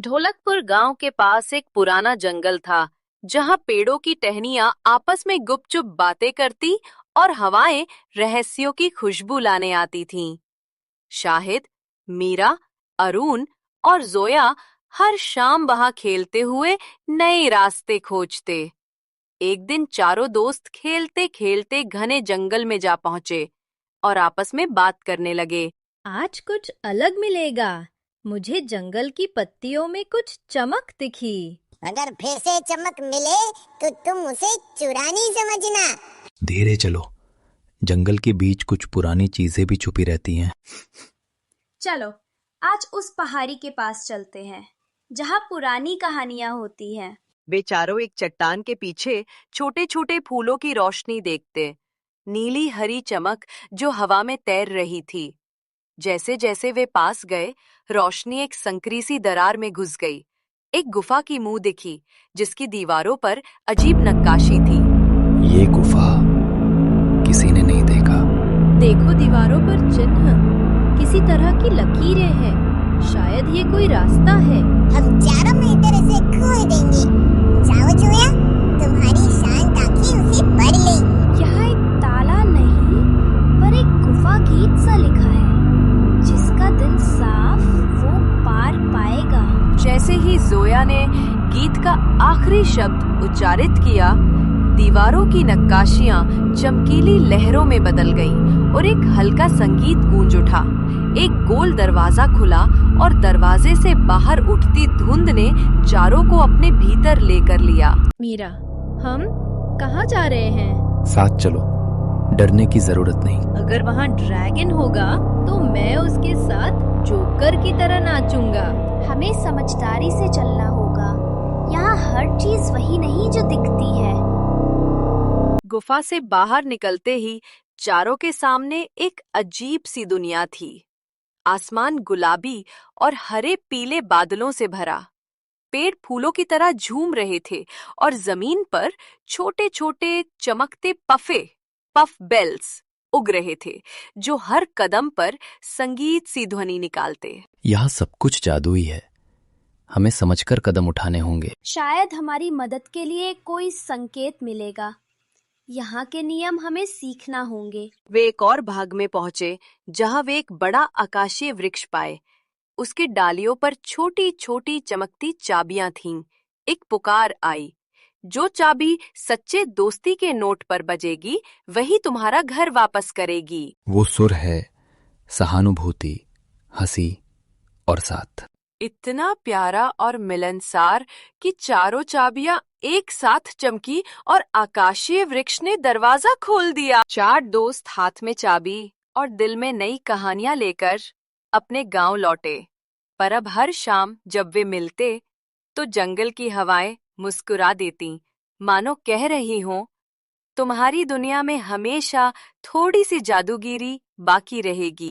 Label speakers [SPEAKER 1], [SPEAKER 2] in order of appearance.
[SPEAKER 1] ढोलकपुर गांव के पास एक पुराना जंगल था, जहां पेड़ों की टहनियां आपस में गुपचुप बातें करती और हवाएं रहस्यों की खुशबू लाने आती थीं। शाहिद, मीरा, अरुण और जोया हर शाम वहां खेलते हुए नए रास्ते खोजते। एक दिन चारों दोस्त खेलते खेलते घने जंगल में जा पहुंचे और आपस में बात करने लगे।
[SPEAKER 2] आज कुछ अलग मिलेगा। मुझे जंगल की पत्तियों में कुछ चमक दिखी।
[SPEAKER 3] अगर फिर से चमक मिले तो तुम उसे चुरानी समझना।
[SPEAKER 4] धीरे चलो, जंगल के बीच कुछ पुरानी चीजें भी छुपी रहती हैं।
[SPEAKER 5] चलो आज उस पहाड़ी के पास चलते हैं जहाँ पुरानी कहानियां होती हैं।
[SPEAKER 1] वे चारों एक चट्टान के पीछे छोटे छोटे फूलों की रोशनी देखते, नीली हरी चमक जो हवा में तैर रही थी। जैसे जैसे वे पास गए, रोशनी एक संकरी सी दरार में घुस गई। एक गुफा की मुंह दिखी, जिसकी दीवारों पर अजीब नक्काशी थी।
[SPEAKER 4] ये गुफा किसी ने नहीं देखा।
[SPEAKER 2] देखो, दीवारों पर चिन्ह, किसी तरह की लकीरें हैं। शायद ये कोई रास्ता है।
[SPEAKER 3] हम चारों मिलकर इसे खोल देंगे। जाओ जोया, तुम्हारी शांत आंखें उसे पढ़ ले।
[SPEAKER 5] यहाँ एक ताला नहीं, पर एक गुफा गीत सा लिखा है। जिसका दिल साफ वो पार पाएगा।
[SPEAKER 1] जैसे ही जोया ने गीत का आखिरी शब्द उच्चारित किया, दीवारों की नक्काशियां चमकीली लहरों में बदल गईं और एक हल्का संगीत गूंज उठा। एक गोल दरवाजा खुला और दरवाजे से बाहर उठती धुंध ने चारों को अपने भीतर लेकर लिया।
[SPEAKER 2] मीरा, हम कहाँ जा रहे हैं?
[SPEAKER 4] साथ चलो, डरने की जरूरत नहीं।
[SPEAKER 2] अगर वहाँ ड्रैगन होगा तो मैं उसके साथ जोकर की तरह नाचूंगा।
[SPEAKER 5] हमें समझदारी से चलना होगा। यहाँ हर चीज वही नहीं जो दिखती है।
[SPEAKER 1] गुफा से बाहर निकलते ही चारों के सामने एक अजीब सी दुनिया थी। आसमान गुलाबी और हरे पीले बादलों से भरा। पेड़ फूलों की तरह झूम रहे थे और जमीन पर छोटे छोटे चमकते पफ बेल्स उग रहे थे, जो हर कदम पर संगीत सी ध्वनि निकालते।
[SPEAKER 4] यहाँ सब कुछ जादुई है। हमें समझकर कदम उठाने होंगे।
[SPEAKER 5] शायद हमारी मदद के लिए कोई संकेत मिलेगा। यहाँ के नियम हमें सीखना होंगे।
[SPEAKER 1] वे एक और भाग में पहुंचे, जहां वे एक बड़ा आकाशीय वृक्ष पाए। उसकी डालियों पर छोटी छोटी चमकती चाबियां थीं। एक पुकार आई, जो चाबी सच्चे दोस्ती के नोट पर बजेगी, वही तुम्हारा घर वापस करेगी।
[SPEAKER 4] वो सुर है सहानुभूति, हंसी और साथ।
[SPEAKER 1] इतना प्यारा और मिलनसार कि चारों चाबियां एक साथ चमकी और आकाशीय वृक्ष ने दरवाजा खोल दिया। चार दोस्त हाथ में चाबी और दिल में नई कहानियां लेकर अपने गांव लौटे। पर अब हर शाम जब वे मिलते, तो जंगल की हवाएं मुस्कुरा देती, मानो कह रही हों, तुम्हारी दुनिया में हमेशा थोड़ी सी जादूगिरी बाकी रहेगी।